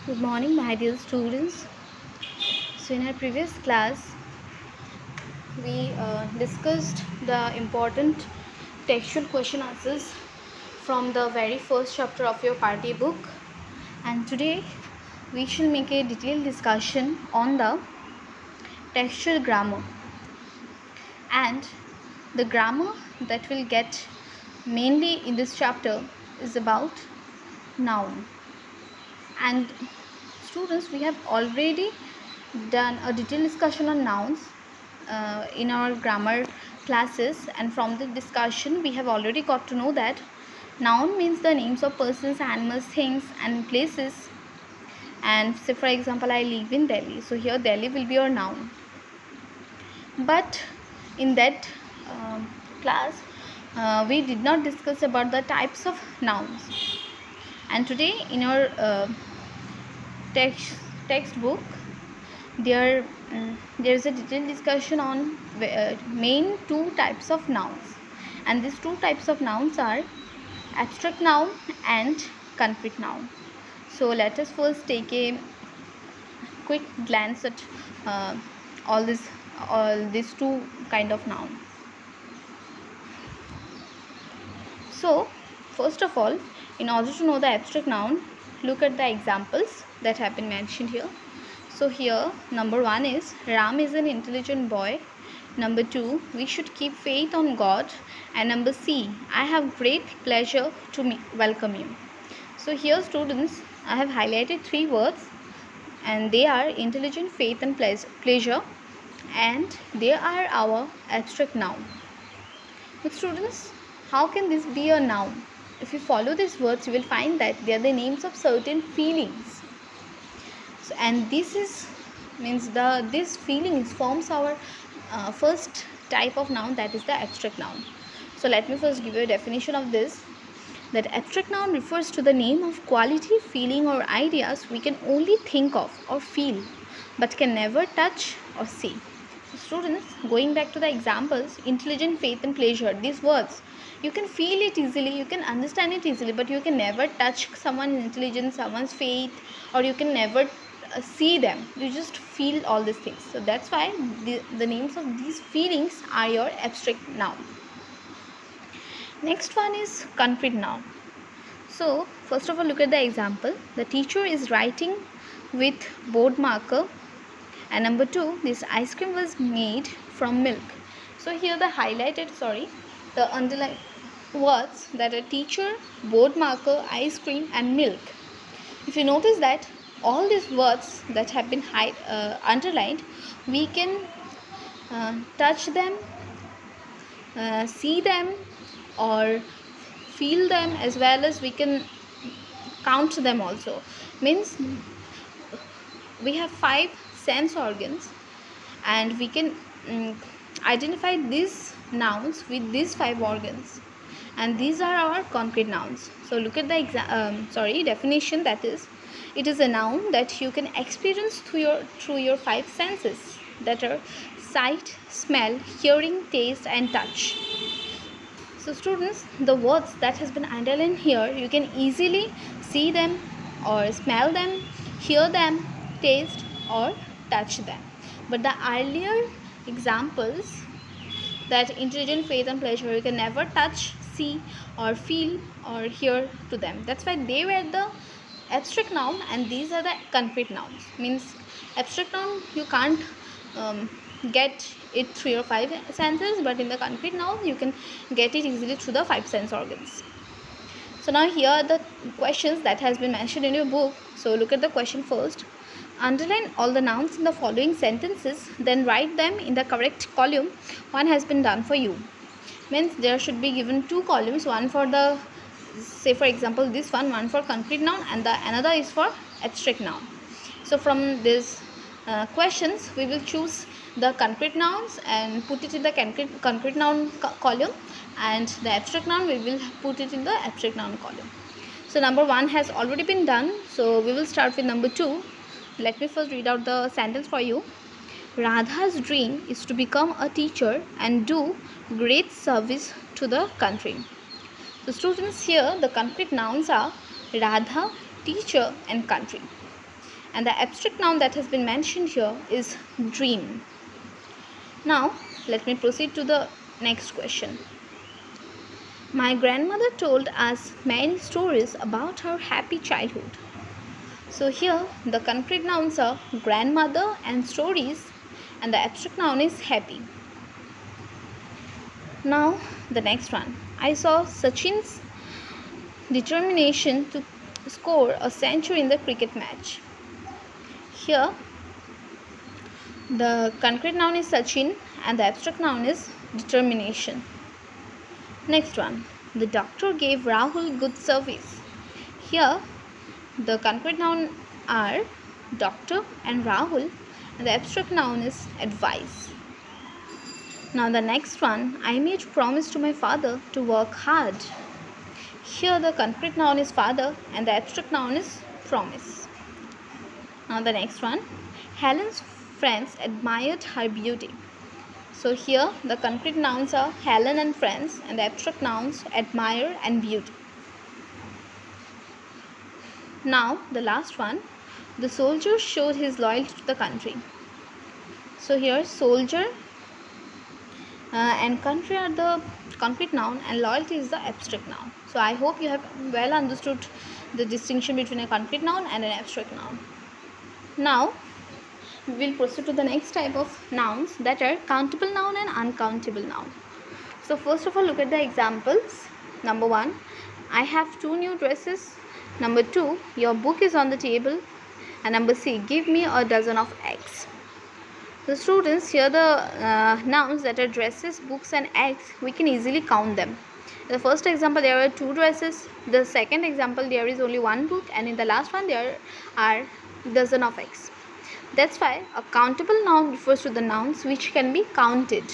Good morning, my dear students. So, in our previous class, we discussed the important textual question answers from the very first chapter of your party book, and today we shall make a detailed discussion on the textual grammar. And the grammar that we'll get mainly in this chapter is about noun. And students, we have already done a detailed discussion on nouns in our grammar classes, and from the discussion we have already got to know that noun means the names of persons, animals, things and places. And say for example, I live in Delhi, so here Delhi will be your noun. But in that class we did not discuss about the types of nouns, and today in our textbook there is a detailed discussion on main two types of nouns, and these two types of nouns are abstract noun and concrete noun. So let us first take a quick glance at uh, all these two kind of noun. So first of all, in order to know the abstract noun, look at the examples that have been mentioned here. So here number 1 is Ram is an intelligent boy. Number 2, we should keep faith on God. And number C, I have great pleasure to welcome you. So here students, I have highlighted three words, and they are intelligent, faith and pleasure, and they are our abstract noun. But students, how can this be a noun? If you follow these words, you will find that they are the names of certain feelings. So, and this feelings forms our first type of noun, that is the abstract noun. So let me first give you a definition of this. That abstract noun refers to the name of quality, feeling or ideas we can only think of or feel, but can never touch or see. So students, going back to the examples, intelligent, faith and pleasure, these words, you can feel it easily, you can understand it easily, but you can never touch someone's intelligence, someone's faith, or you can never see them. You just feel all these things. So that's why the names of these feelings are your abstract noun. Next one is concrete noun. So first of all, look at the example. The teacher is writing with board marker. And number 2, this ice cream was made from milk. So here the underlined words that are teacher, board marker, ice cream and milk. If you notice that all these words that have been underlined, we can touch them, see them or feel them, as well as we can count them also. Means we have 5 sense organs, and we can identify these nouns with these 5 organs, and these are our concrete nouns. So look at the definition, that is, it is a noun that you can experience through your 5 senses, that are sight, smell, hearing, taste and touch. So students, the words that has been underlined here, you can easily see them or smell them, hear them, taste or touch them. But the earlier examples, that intelligent, faith and pleasure, you can never touch, see or feel or hear to them. That's why they were the abstract noun, and these are the concrete nouns. Means abstract noun you can't get it through your 5 senses, but in the concrete noun you can get it easily through the 5 sense organs. So now here are the questions that has been mentioned in your book. So look at the question first. Underline all the nouns in the following sentences, then write them in the correct column. One has been done for you. Means there should be given 2 columns, one for the, say for example this one for concrete noun and the another is for abstract noun. So from these questions we will choose the concrete nouns and put it in the concrete noun column, and the abstract noun we will put it in the abstract noun column. So number 1 has already been done, so we will start with number 2. Let me first read out the sentence for you. Radha's dream is to become a teacher and do great service to the country. So students, here the concrete nouns are Radha, teacher and country. and the abstract noun that has been mentioned here is dream. Now let me proceed to the next question. My grandmother told us many stories about her happy childhood. So here the concrete nouns are grandmother and stories, and the abstract noun is happy. Now the next one. I saw Sachin's determination to score a century in the cricket match. Here the concrete noun is Sachin and the abstract noun is determination. Next one. The doctor gave Rahul good service. Here the concrete noun are doctor and Rahul, and the abstract noun is advice. Now the next one. I made promise to my father to work hard. Here the concrete noun is father and the abstract noun is promise. Now the next one. Helen's friends admired her beauty. So here the concrete nouns are Helen and friends, and the abstract nouns admire and beauty. Now the last one. The soldier showed his loyalty to the country. So here soldier and country are the concrete noun and loyalty is the abstract noun. So I hope you have well understood the distinction between a concrete noun and an abstract noun. Now we will proceed to the next type of nouns, that are countable noun and uncountable noun. So first of all, look at the examples. Number 1, I have 2 new dresses. Number 2, your book is on the table. And number C, give me a dozen of eggs. The students, here the nouns that are dresses, books and eggs, we can easily count them. In the first example there are 2 dresses, the second example there is only 1 book, and in the last one there are dozen of eggs. That's why a countable noun refers to the nouns which can be counted.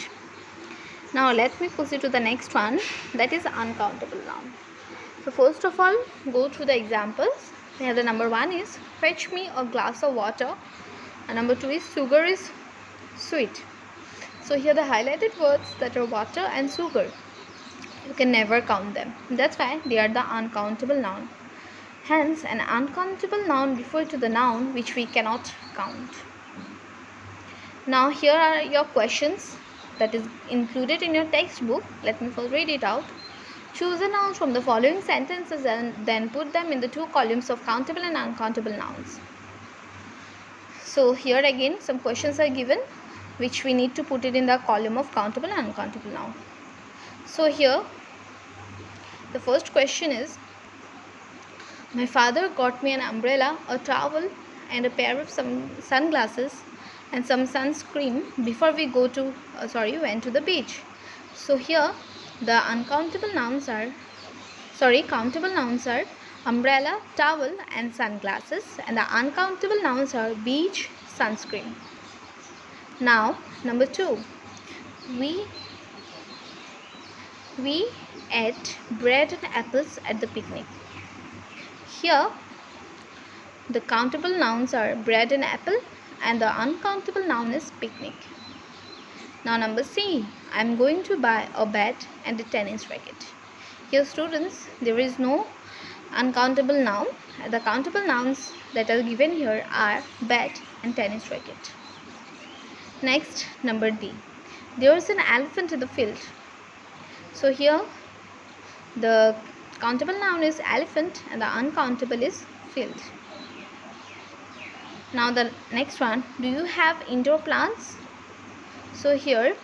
Now let me proceed to the next one, that is uncountable noun. So first of all, go through the examples. Here the number 1 is fetch me a glass of water, and number 2 is sugar is sweet. So here the highlighted words that are water and sugar, you can never count them. That's why they are the uncountable noun. Hence an uncountable noun refers to the noun which we cannot count. Now here are your questions that is included in your textbook. Let me first read it out. Choose a noun from the following sentences and then put them in the 2 columns of countable and uncountable nouns. So here again some questions are given which we need to put it in the column of countable and uncountable noun. So here the first question is, my father got me an umbrella, a towel and a pair of some sunglasses and some sunscreen before we went to the beach. So here the countable nouns are umbrella, towel and sunglasses, and the uncountable nouns are beach, sunscreen. Now number 2, we ate bread and apples at the picnic. Here the countable nouns are bread and apple, and the uncountable noun is picnic. Now number C, I am going to buy a bat and a tennis racket. Here students, there is no uncountable noun. The countable nouns that are given here are bat and tennis racket. Next, number D, there is an elephant in the field. So here the countable noun is elephant and the uncountable is field. Now the next one, do you have indoor plants? So here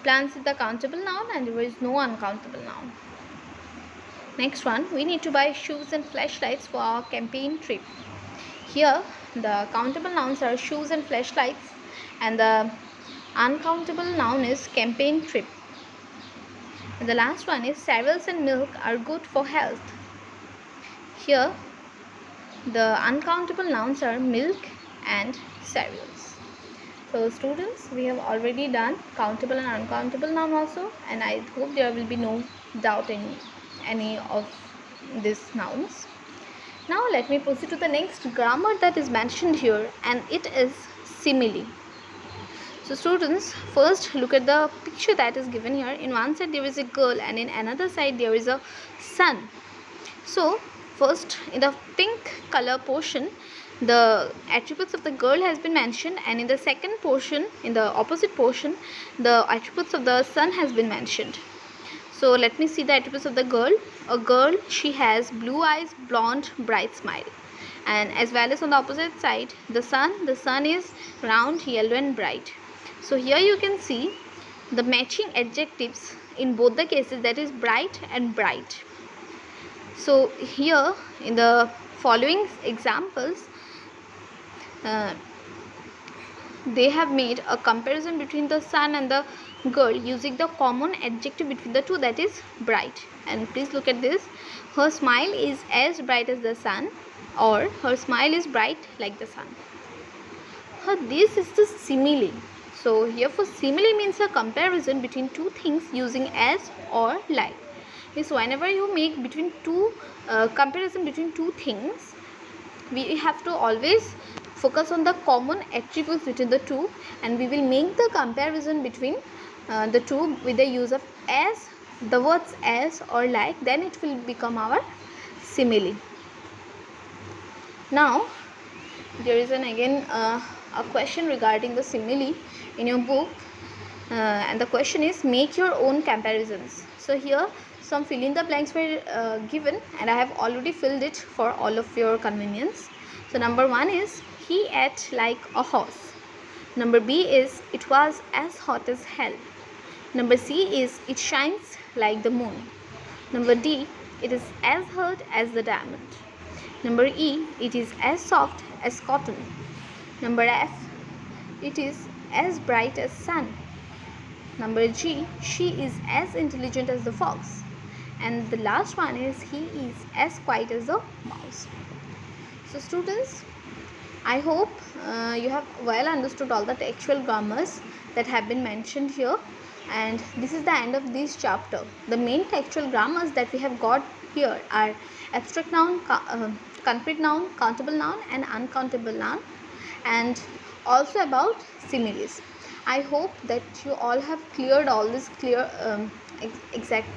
plants is the countable noun and there is no uncountable noun. Next one, we need to buy shoes and flashlights for our campaign trip. Here the countable nouns are shoes and flashlights, and the uncountable noun is campaign trip. And the last one is cereals and milk are good for health. Here the uncountable nouns are milk and cereals. So students, we have already done countable and uncountable noun also, and I hope there will be no doubt in any of these nouns. Now let me proceed to the next grammar that is mentioned here, and it is simile. So students, first look at the picture that is given here. In one side there is a girl and in another side there is a sun. So First, in the pink color portion, the attributes of the girl has been mentioned, and in the second portion, in the opposite portion, the attributes of the son has been mentioned. So let me see the attributes of the girl. A girl, she has blue eyes, blonde, bright smile. And as well as on the opposite side, the sun is round, yellow and bright. So here you can see the matching adjectives in both the cases, that is bright and bright. So here in the following examples, they have made a comparison between the son and the girl using the common adjective between the two, that is bright. And please look at this. Her smile is as bright as the sun, or her smile is bright like the sun. This is the simile. So here for simile means a comparison between two things using as or like. Means whenever you make between two comparison between two things, we have to always focus on the common attributes between the two, and we will make the comparison between the two with the use of as, the words as or like, then it will become our simile. Now there is again a question regarding the simile in your book, and the question is make your own comparisons. So here some fill in the blanks were given, and I have already filled it for all of your convenience. So number 1 is he ate like a horse. Number B is it was as hot as hell. Number C is it shines like the moon. Number D, it is as hard as the diamond. Number E, it is as soft as cotton. Number F, it is as bright as sun. Number G, she is as intelligent as the fox. And the last one is he is as quiet as the mouse. So students, I hope you have well understood all the textual grammars that have been mentioned here, and this is the end of this chapter. The main textual grammars that we have got here are abstract noun, concrete noun, countable noun and uncountable noun, and also about similes. I hope that you all have cleared all this exact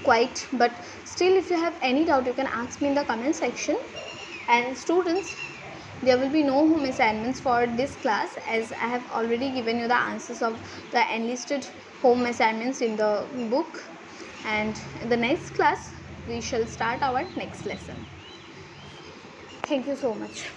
quite, but still if you have any doubt you can ask me in the comment section. And students, there will be no home assignments for this class, as I have already given you the answers of the enlisted home assignments in the book, and in the next class we shall start our next lesson. Thank you so much.